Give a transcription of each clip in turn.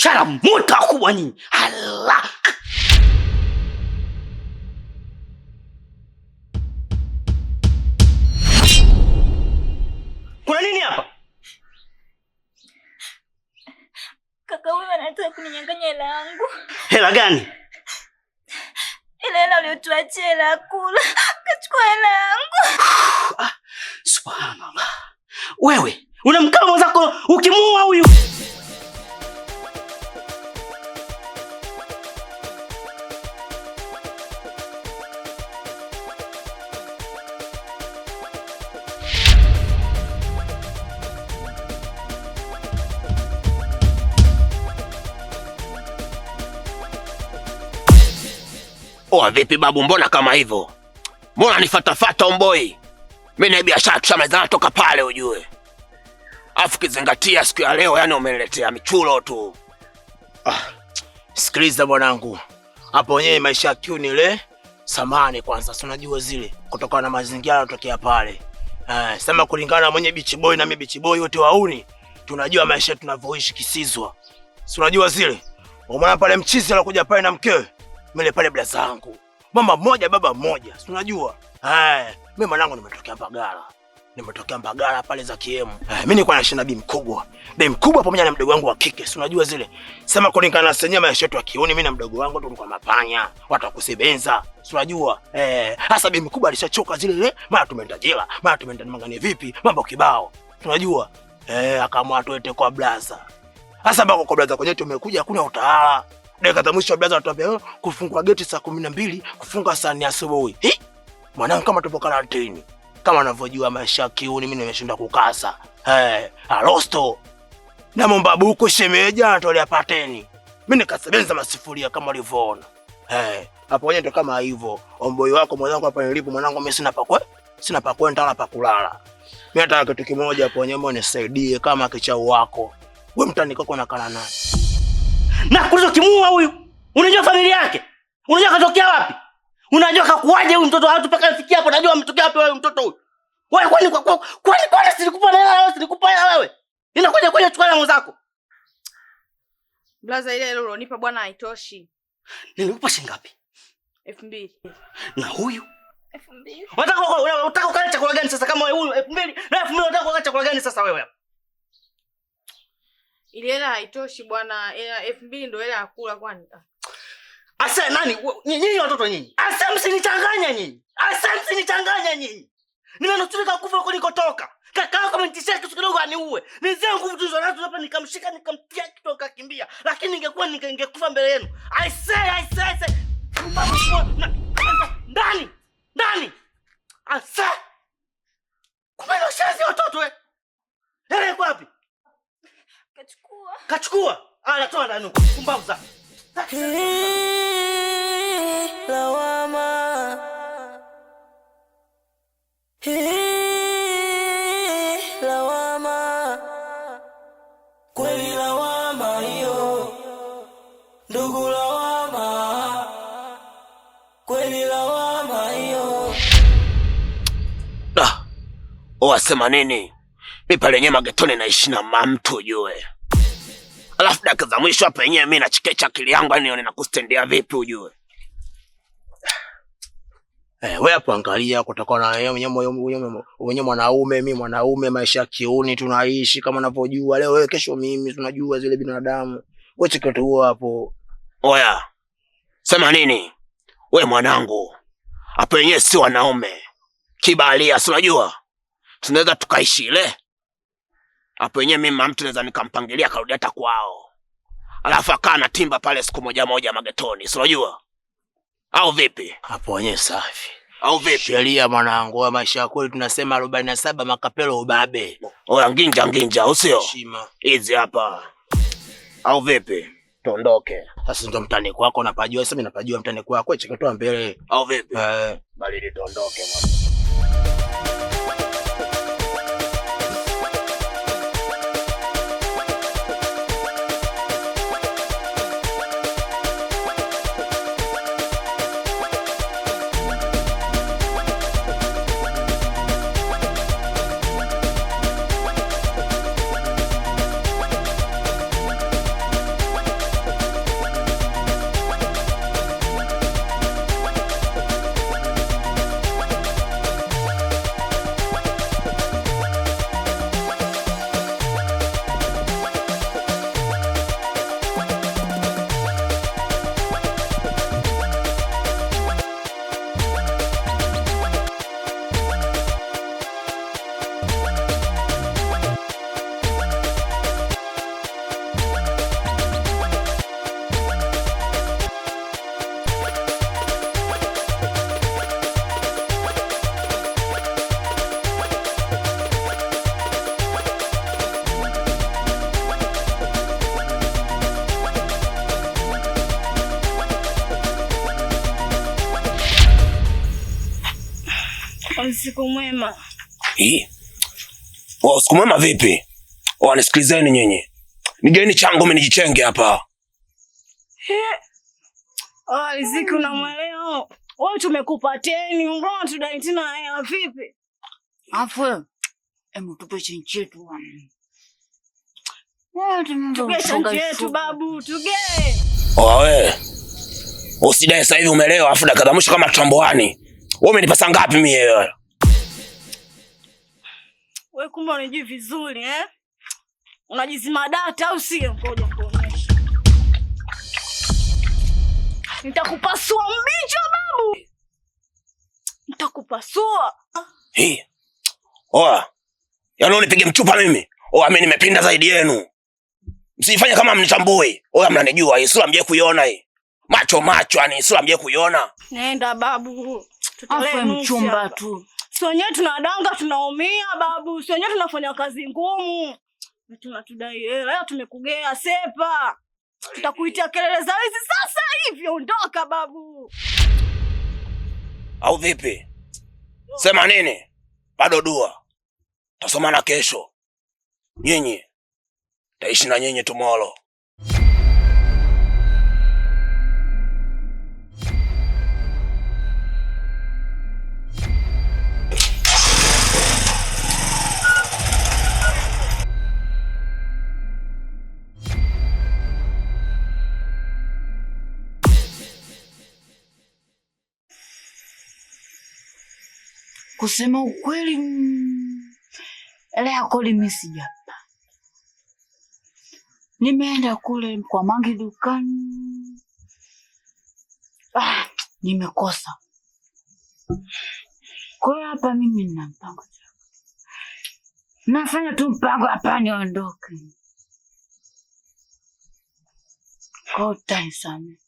biashara moto kubwa nyinyi. Allah. Kuna nini hapa? Kaka wewe anataka kuninyang'anya hela yangu. Hela gani? Hela uliyotuachia hela kula. Kachukua hela yangu. Subhanallah. Wewe unamkama mwenzako ukimuua huyu. Oa vipi babu, mbona kama hivyo? Mbona nifatafata omboi? Mimi na biashara tushamalizana toka pale ujue. Afu kizingatia siku ya leo yani umeniletea michulo tu. Sikiliza mwanangu. Hapo wenyewe maisha kiuni ile samani kwanza, si unajua zile kutokana na mazingira yanotokea pale. Sema kulingana mwenye bichi boy na mimi bichi boy wote wauni. Tunajua maisha tunavyoishi kisizwa. Si unajua zile. Umeona pale mchizi alokuja pale na mkewe. Mimi pale bla zangu. Mama mmoja baba mmoja. Si unajua? Mimi mwanangu nimetokea Mbagala. Nimetokea Mbagala pale za kiemu. Mimi nilikuwa nashinda bi mkubwa. Bi mkubwa pamoja na mdogo wangu wa kike. Si unajua zile. Sema kulingana na senye maisha yetu ya kiuni, mimi na mdogo wangu tulikuwa mapanya. Watu wakusebenza. Si unajua? Hasa bi mkubwa alishachoka zile. Mara tumeenda jela, mara tumeenda mangani vipi, mambo kibao. Si unajua? Akaamua tuete kwa blaza. Hasa bako kwa blaza kwenye tumekuja hakuna utawala. Dakika za mwisho blaza atuambia kufungua geti saa 12, kufunga saa 4 asubuhi. Mwanangu kama tupo karantini. Kama unavyojua maisha kiuni mimi nimeshinda kukasa. Alosto. Na mombabuko shemeja anatolea pateni. Mimi nikasebenza masifuria kama ulivyoona. Hapo wenyewe ndo kama hivyo. Omboi wako mwanangu hapa nilipo mwanangu mimi sina pa kwenda wala pa kulala. Mimi nataka kitu kimoja hapo wenyewe nisaidie kama kichau wako. Wewe mtani kwako nakala naye. Na kulizo kimuua huyu. Unajua familia yake? Unajua katokea wapi? Unajua kakuaje huyu mtoto watu paka afikia hapo? Unajua ametokea wapi wewe mtoto huyu? Wewe kwani silikupa hela wewe? Inakuja kwenye chukua yangu zako. Blaza ile ulionipa bwana haitoshi. Nilikupa shilingi ngapi? 2000. Na huyu? 2000. Unataka ukale chakula gani sasa kama huyu 2000? Na 2000 unataka ukale chakula gani sasa wewe hapa? Ile hela haitoshi bwana. 2000 ndio hela ya kula kwani. Asa nani? Nyinyi watoto nyinyi. Asa msinichanganya nyinyi. Nimenusurika kufa huko nikotoka. Kaka yako amenitishia kitu kidogo aniue. Nizie nguvu tuzo nazo hapa nikamshika nikamtia kitoka kimbia. Lakini ningekuwa ningekufa mbele yenu. I say. Ndani. Asa. Kumbe shazi watoto wewe. Hele kwa wapi? Kachukua. Toa ndani huko. Kumbavu za. Lawama. Lawama. Kweli lawama hiyo. Ndugu lawama. Kweli lawama hiyo. Wasema nini? Mimi pale nyema getoni naishi na mamtu ujue. Alafu dakika za mwisho hapa yenyewe mimi nachikecha akili yangu yani nione nakustendia vipi ujue. Wewe hapo angalia kutokana na wewe mwanaume, mimi mwanaume, maisha kiuni tunaishi kama unavyojua. Leo wewe kesho mimi tunajua zile binadamu. Wewe chiketo huo hapo. Oya. Sema nini? Wewe mwanangu. Hapo yenyewe si wanaume. Kibalia, si unajua? Tunaweza tukaishi ile. Hapo yenyewe mimi mtu naweza nikampangilia karudi hata kwao. Alafu akaa na timba pale siku moja magetoni, si unajua? Au vipi? Hapo wenyewe safi. Au vipi? Sheria mwanangu, wa maisha ya kweli tunasema 47 makapelo ubabe. Oya nginja usio? Heshima. Hizi hapa. Au vipi? Tuondoke. Sasa ndo mtani kwako unapajua, sasa mimi napajua mtani kwako, cheketoa mbele. Au vipi? Bali tuondoke mwana. usiku mwema. Usiku mwema vipi? Nisikilizeni nyinyi. Nigeni changu mimi nijichenge hapa. Riziki unamwelewa? Wewe tumekupateni, mbona tudai tena hela vipi? Afu, tupe chenchi yetu bwana. Tupe chenchi yetu babu, tuge. Wewe. Usidai sasa hivi umelewa afu dakika za mwisho kama tamboani. Wewe umenipasa ngapi mimi wewe? Wewe kumbe unajui vizuri Unajizima data au sio? Ngoja kuonyesha. Nitakupasua mbicho babu. Nitakupasua. Yaani unipige mchupa mimi? Mimi nimepinda zaidi yenu. Msifanye kama mnitambui. Mnanijua, hii sura mje kuiona hii. Macho yani sura mje kuiona. Nenda babu. Afu mchumba tu. Sio wenyewe tunadanga tunaumia babu. Sio wenyewe tunafanya kazi ngumu. Tunatudai hela, tumekugea sepa. Tutakuitia kelele za hizi sasa hivi, ondoka babu. Au vipi? Sema nini? Bado dua. Tasomana kesho. Nyinyi taishi na nyinyi tomorrow. Kusema ukweli, ile yako limesijapa. Nimeenda kule kwa Mangi dukani. Nimekosa. Kwa hapa mimi nina mpango. Nafanya tu mpango hapa niondoke. Kwa utanisame.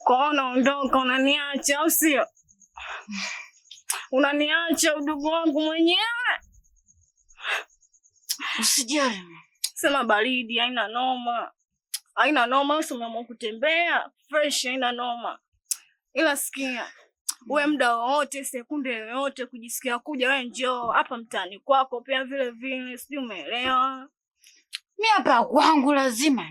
Kwa unaondoka unaniacha au sio? Unaniacha udugu wangu mwenyewe? Usijali. Sema baridi haina noma. Haina noma, usiamua kutembea fresh, haina noma. Ila sikia, wewe muda wote, sekunde yoyote kujisikia kuja, wewe njoo hapa mtaani kwako pia vile vile, sijui umeelewa? Mimi hapa kwangu lazima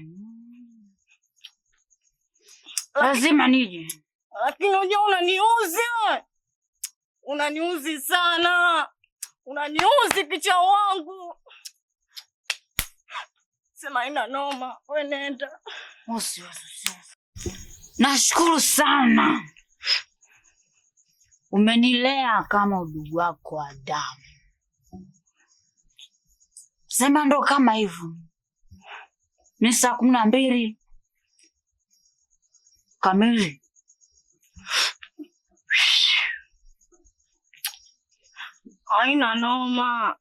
nije. Lakini unajua unaniuzi wewe. Unaniuzi sana. Unaniuzi kicha wangu. Sema ina noma, wewe nenda. Nashukuru sana. Umenilea kama udugu wako wa damu. Sema ndo kama hivyo. Ni saa 12 kamili. Haina noma.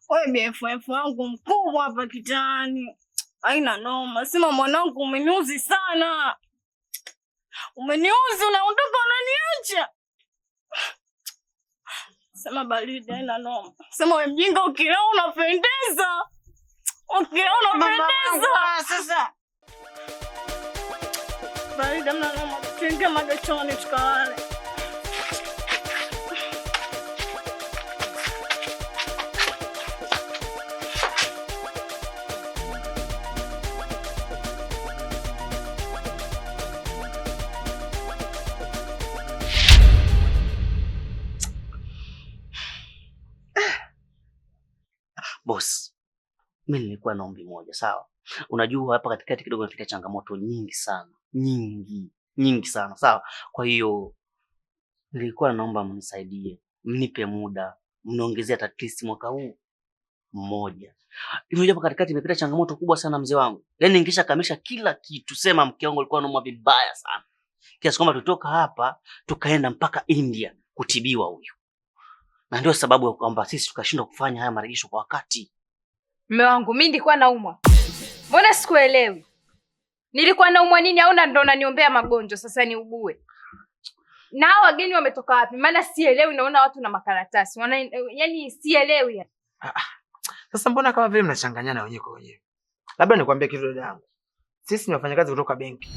Wewe BFF wangu mkubwa hapa kitani. Haina noma. Sema mwanangu umeniuzi sana. Umeniuzi, unaondoka unaniacha. Sema baridi haina noma. Sema wewe mjinga ukileo unapendeza. Ukileo unapendeza. Sasa. Baridi hamna noma. Tuingie magachoni tukawale. Boss, mimi nilikuwa na ombi moja, sawa? Unajua hapa katikati kidogo nafikia changamoto nyingi sana. Nyingi sana, sawa? Kwa hiyo nilikuwa naomba mnisaidie, mnipe muda, mniongezea at least mwaka huu mmoja. Unajua hapa katikati imepita changamoto kubwa sana mzee wangu. Yaani ningesha kamilisha kila kitu, sema mke wangu alikuwa anaumwa vibaya sana. Kiasi kwamba tutoka hapa tukaenda mpaka India kutibiwa huyu. Na ndio sababu ya kwamba sisi tukashindwa kufanya haya marejesho kwa wakati. Mume wangu mimi nilikuwa naumwa. Mbona sikuelewi? Nilikuwa naumwa nini au ndo unaniombea magonjwa sasa niugue? Na hao wageni wametoka wapi? Maana sielewi, naona watu na makaratasi. Yaani sielewi. Sasa mbona kama vile mnachanganyana wenyewe kwa wenyewe? Labda nikwambie kitu dada yangu. Sisi ni wafanyakazi kutoka benki.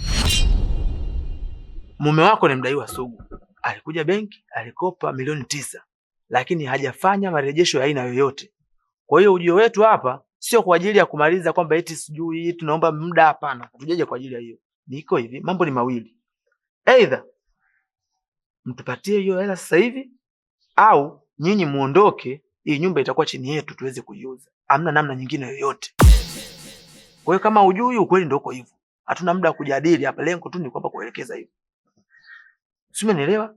mume wako ni mdaiwa sugu. Alikuja benki, alikopa milioni 9, lakini hajafanya marejesho ya aina yoyote. Kwa hiyo ujio wetu hapa sio kwa ajili ya kumaliza kwamba eti sijui tunaomba muda, hapana. Hatujaje kwa ajili ya hiyo. Niko hivi, mambo ni mawili. Either mtupatie hiyo hela sasa hivi au nyinyi muondoke, hii nyumba itakuwa chini yetu tuweze kuiuza. Hamna namna nyingine yoyote. Kwa hiyo kama hujui ukweli ndio uko hivyo. Hatuna muda wa kujadili hapa, lengo tu ni kwamba kuelekeza hivyo. Si umenielewa?